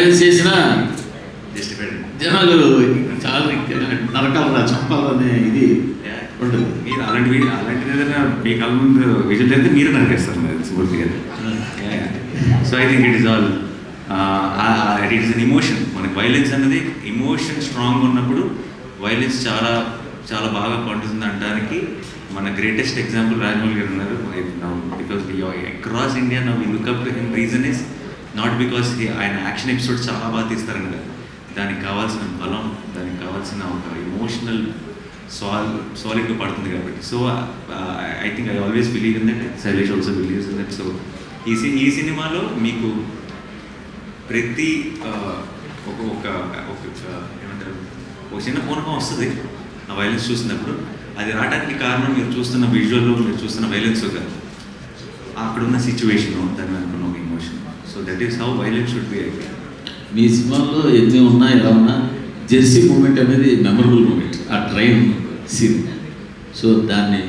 Violence చేసినా justified జనాలు చాలా నరకాలరా చంపాలనే ఇది ఉండదు. మీరు అలాంటివి ఏదైనా మీ కళ్ళ ముందు విజువల్ అయితే మీరే నరికేస్తారు మరి స్ఫూర్తిగా. So I think it is all it is an emotion. మనకి వైలెన్స్ అనేది ఎమోషన్ స్ట్రాంగ్ ఉన్నప్పుడు వైలెన్స్ చాలా చాలా బాగా పండుతుంది అనడానికి మన గ్రేటెస్ట్ ఎగ్జాంపుల్ రాజమౌళి గారు ఉన్నారు. Because across India now we look up to him. Reason is not because ఆయన యాక్షన్ ఎపిసోడ్స్ చాలా బాగా తీస్తారని కదా, దానికి కావాల్సిన బలం, దానికి కావాల్సిన ఒక ఎమోషనల్ సాలిడ్గా పడుతుంది కాబట్టి. So I think I always believe in that. Shailesh also believes in that. So ఈ సినిమాలో మీకు ప్రతి ఒక ఏమంటారు ఒక చిన్న పూనకం వస్తుంది ఆ వైలెన్స్ చూసినప్పుడు. అది రావడానికి కారణం మీరు చూస్తున్న విజువల్లో, మీరు చూస్తున్న వైలెన్స్ కాదు, అక్కడున్న సిచ్యువేషను, దాని అనుకున్న ఒక emotion. So that is how violence should be. మీ సినిమాల్లో ఎన్ని ఉన్నా ఎలా ఉన్నా జెర్సీ మూమెంట్ అనేది మెమరబుల్ మూమెంట్, ఆ ట్రైన్ సీన్. సో దాన్ని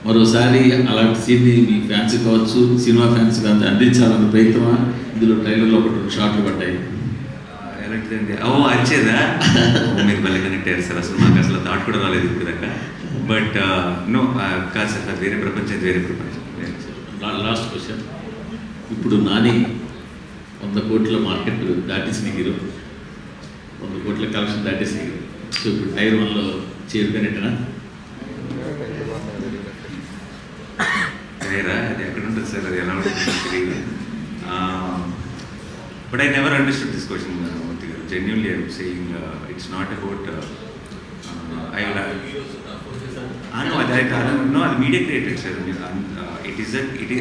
మరోసారి అలాంటి సీన్ని మీ ఫ్యాన్స్ కావచ్చు, సినిమా ఫ్యాన్స్ కావచ్చు అందించాలన్న ప్రయత్నమా? ఇందులో ట్రైలర్లో ఒకటి 2 షాట్లు పడ్డాయి. ఎలాంటిదండి? అరిచేదా? మీరు భలే కనెక్ట్ అయ్యారు సార్. అసలు మాకు అసలు థాట్ కూడా రాలేదు ఇప్పుడు దాకా. బట్ నో కాదు సార్, వేరే ప్రపంచం, వేరే ప్రపంచం. Last question. ఇప్పుడు నాని 100 కోట్ల మార్కెట్ దాటేసిన హీరో, 100 కోట్ల కలెక్షన్ దాటేసిన హీరో. సో ఇప్పుడు టైర్ 1లో చేరుకునేటనా? టైరా అది ఎక్కడ ఉంటుంది సార్? అది ఎలా ఉంటుంది తెలియదు. But I never understood this question. Genuinely I am saying it's not about అది media created sir. It is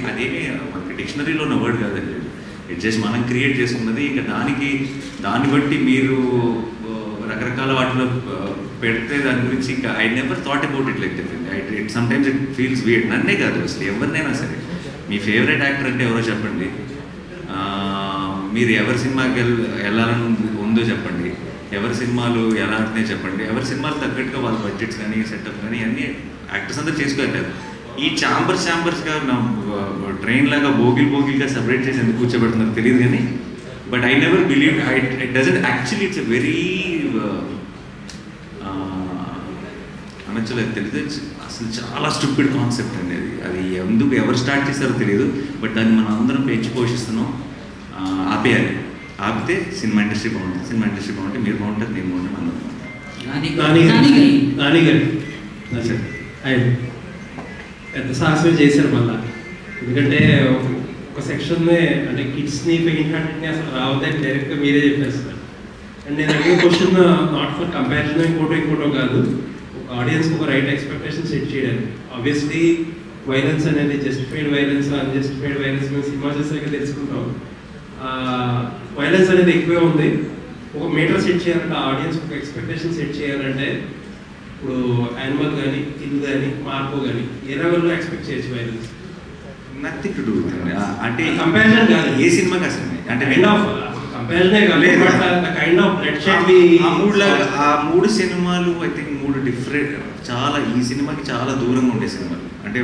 అదేమి మనకి డిక్షనరీలో ఉన్న వర్డ్ కాదండి. ఇట్ జస్ట్ మనం క్రియేట్ చేసుకున్నది. ఇక దాన్ని బట్టి మీరు రకరకాల వాటిలో పెడితే దాని గురించి ఇంకా I never thought about it like that. It sometimes it feels weird. నన్నే కాదు అసలు ఎవరినైనా సరే. మీ ఫేవరెట్ యాక్టర్ అంటే ఎవరో చెప్పండి, మీరు ఎవరి సినిమాకి వెళ్ళాలని ఉందో చెప్పండి, ఎవరి సినిమాలు ఎలా ఆడుతున్నాయో చెప్పండి, ఎవరి సినిమాలు తగ్గట్టుగా వాళ్ళ బడ్జెట్స్ కానీ సెటప్ కానీ అన్నీ యాక్టర్స్ అంతా చేసుకోలేదు. ఈ ఛాంబర్స్గా ట్రైన్ లాగా బోగిల్గా సపరేట్ చేసి ఎందుకు కూర్చోబెడుతున్నారు తెలియదు కానీ, but I never believe it doesn't actually. It's a very అనొచ్చలేదు తెలియదు, అసలు చాలా స్టూపిడ్ కాన్సెప్ట్ అండి అది. అది ఎందుకు ఎవరు స్టార్ట్ చేస్తారో తెలియదు, బట్ దాన్ని మనం అందరం పెంచి పోషిస్తున్నాం. ఆపేయాలి. ఆపితే సినిమా ఇండస్ట్రీ బాగుంటుంది, సినిమా ఇండస్ట్రీ బాగుంటే మీరు బాగుంటుంది, నేను బాగుంటుంది, అందరూ బాగుంటుంది. పెద్ద సాహసమే చేశారు మళ్ళీ. ఎందుకంటే ఒక సెక్షన్నే అంటే కిడ్స్ని పెయిన్ హార్టెడ్ని అసలు రావద్దని డైరెక్ట్గా మీరే చెప్పేస్తారు. అండ్ నేను అడిగే క్వశ్చన్ నాట్ ఫర్ కంపారిజన్, ఇంకోటో కాదు, ఒక ఆడియన్స్కి ఒక రైట్ ఎక్స్పెక్టేషన్ సెట్ చేయడానికి. ఆబ్వియస్లీ వైలెన్స్ అనేది జస్టిఫైడ్ వైలెన్స్, అన్జస్టిఫైడ్ వైలెన్స్ మేము సినిమా చేసాక తెలుసుకుంటాం. వైలెన్స్ అనేది ఎక్కువే ఉంది. ఒక మీటర్ సెట్ చేయాలంటే ఆడియన్స్ ఒక ఎక్స్పెక్టేషన్ సెట్ చేయాలంటే ఇప్పుడు యానిమల్ కానీ, కిల్ కానీ, మార్కో కానీ ఏ లెవెల్లో ఎక్స్పెక్ట్ చేయొచ్చు violence? Nothing to do with. అంటే కంపారిజన్ కాదు ఏ సినిమాకి అసలు అంటే కైండ్ ఆఫ్ కంపారిజనే కాదు, కైండ్ ఆఫ్ బ్లడ్ షెడ్. ఆ 3 సినిమాలు ఐ థింక్ 3 డిఫరెంట్, చాలా ఈ సినిమాకి చాలా దూరంగా ఉండే సినిమాలు. అంటే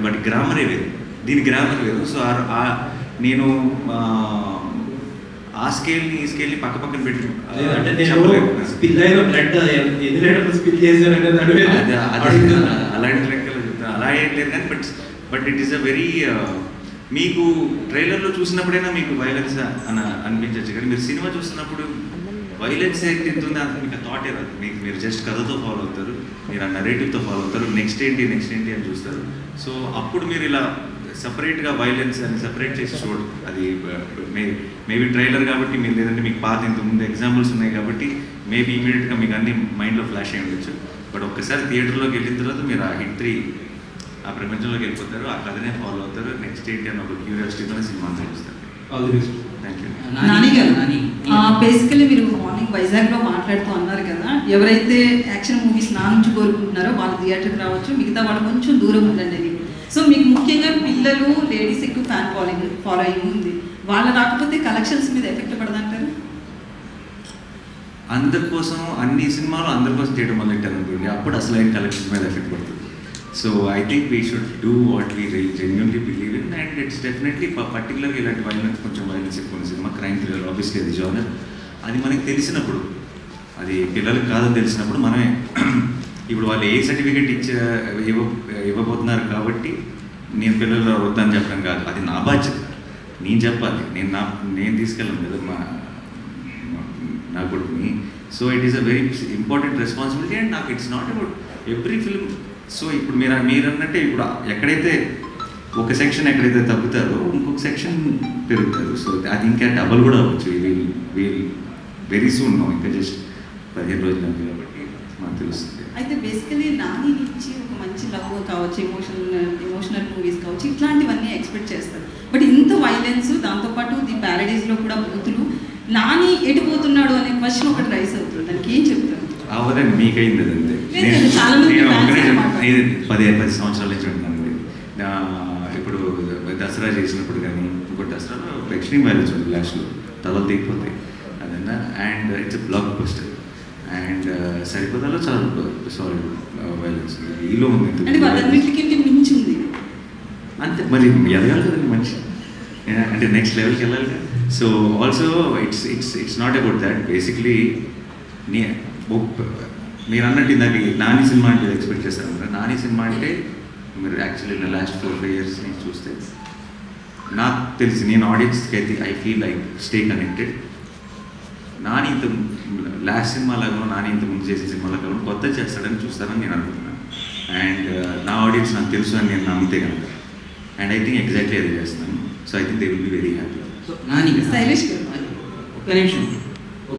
వాటి గ్రామరే వేరు, దీని గ్రామర్ వేరు. సో నేను ఆ స్కేల్ని ఈ స్కేల్ని పక్క పక్కన పెట్టి అలాంటి లెక్కలు చెప్తాను. అలా ఏం లేదు కానీ but it is a very, మీకు ట్రైలర్లో చూసినప్పుడైనా మీకు వైలెన్స్ అని అనిపించవచ్చు, కానీ మీరు సినిమా చూస్తున్నప్పుడు వైలెన్స్ ఎంత ఉందో అంత మీకు థాటే రాదు. మీరు జస్ట్ కథతో ఫాలో అవుతారు, మీరు ఆ నరేటివ్తో ఫాలో అవుతారు, నెక్స్ట్ ఏంటి అని చూస్తారు. సో అప్పుడు మీరు ఇలా సపరేట్గా వైలెన్స్ అని సపరేట్ చేసి చూడరు. అది మేబీ ట్రైలర్ కాబట్టి మీరు, లేదంటే మీకు పాత ఇంతకుముందు ఎగ్జాంపుల్స్ ఉన్నాయి కాబట్టి మేబీ ఇమీడియట్గా మీకు అన్ని మైండ్లో ఫ్లాష్ అయి ఉండొచ్చు. బట్ ఒక్కసారి థియేటర్లోకి వెళ్ళిన తర్వాత మీరు ఆ హిస్టరీ, ఆ ప్రపంచంలోకి వెళ్ళిపోతారు, ఆ కథనే ఫాలో అవుతారు, నెక్స్ట్ ఏంటి అని ఒక క్యూరియాసిటీతోనే సినిమా అంతా చూస్తారు. Thank you. బేసికలీ మీరు మార్నింగ్ వైజాగ్లో మాట్లాడుతూ అన్నారు కదా, ఎవరైతే యాక్షన్ మూవీస్ నా నుంచి కోరుకుంటున్నారో వాళ్ళు థియేటర్కి రావచ్చు, మిగతా వాళ్ళు కొంచెం దూరం ఉందండి. సో మీకు ముఖ్యంగా పిల్లలు, లేడీస్ ఎక్కువ ఫాలోయింగ్ ఉంది, వాళ్ళ రాకపోతే కలెక్షన్స్ మీద ఎఫెక్ట్ పడదంటారు? అందరి కోసం అన్ని సినిమాలు అందరి కోసం చేయడం మొదలెట్టారు అనుకోండి, అప్పుడు అసలు కలెక్షన్స్ మీద ఎఫెక్ట్ పడుతుంది. So I think we should do what we genuinely believe in, and it's definitely పర్టికులర్గా ఇలాంటి వైలెన్స్, కొంచెం వైలెన్స్ ఎక్కువ సినిమా, క్రైమ్ థ్రిల్లర్, ఆబ్వియస్లీ అది జానర్. అది మనకి తెలిసినప్పుడు, అది పిల్లలకి కాదని తెలిసినప్పుడు మనమే ఇప్పుడు వాళ్ళు ఏ సర్టిఫికేట్ ఇవ్వబోతున్నారు కాబట్టి నేను పిల్లలు వద్దని చెప్పడం కాదు, అది నా బాధ్యత, నేను చెప్పాలి, నేను తీసుకెళ్ళను కదా నా కొడుకుని. So it is a very important responsibility and నాకు it's not about every film. So ఇప్పుడు మీరు అన్నట్టే ఇప్పుడు ఎక్కడైతే ఒక సెక్షన్ ఎక్కడైతే తగ్గుతారో ఇంకొక సెక్షన్ పెరుగుతారు. సో అది ఇంకా డబల్ కూడా అవ్వచ్చు. వీల్ వెరీ సూన్ నో, ఇంకా జస్ట్ 15 రోజులు అంతే కాబట్టి మనకు తెలుస్తుంది. అయితే బేసికలీ నాని నుంచి ఒక మంచి లవ్ కావచ్చు, ఎమోషనల్ మూవీస్ కావచ్చు, ఇట్లాంటివన్నీ ఎక్స్పెక్ట్ చేస్తారు. బట్ ఇంత వైలెన్స్, దాంతోపాటు ది ప్యారడైజ్లో కూడా బూతులు, నాని ఎటుపోతున్నాడు అనే క్వశ్చన్ ఒకటి రైస్ అవుతుంది. దానికి ఏం చెప్తారు? అవదండి, మీకైంది అదంతే. నేను 10 సంవత్సరాల నుంచి ఉంటున్నాను. ఇప్పుడు దసరా చేసినప్పుడు కానీ ఇంకోటి దసరాలో ఎక్స్ట్రీమ్ వైలెన్స్ ఉంటుంది, లాస్ట్లో తల తీగిపోతాయి అదన్నా. And it's blockbuster. And సరిపోతాలో చాలా సాలిడ్ వైలెన్స్ ఈలో ఉంది అంతే. మరి ఎదగాలి కదండి మనిషి, అంటే నెక్స్ట్ లెవెల్కి వెళ్ళాలి కదా. So also it's not about that. Basically మీరు అన్నట్టు ఇందాక నాని సినిమా అంటే ఎక్స్పెక్ట్ చేస్తాను. నాని సినిమా అంటే మీరు యాక్చువల్లీ లాస్ట్ 4-5 years నుంచి చూస్తే నాకు తెలిసి, నేను ఆడియన్స్కి అయితే I feel like stay connected. Nani ఇంత లాస్ట్ సినిమా లాగా, నాని ఇంత ముందు చేసే సినిమా లాగా కొత్త చేస్తాడని చూస్తారని నేను అనుకుంటున్నాను. అండ్ నా ఆడియన్స్ నాకు తెలుసు అని నేను నమ్మితే కనుక, అండ్ ఐ థింక్ ఎగ్జాక్ట్లీ అది చేస్తున్నాను. So I think they will be very happy. So Nani, ఒక్క నిమిషం,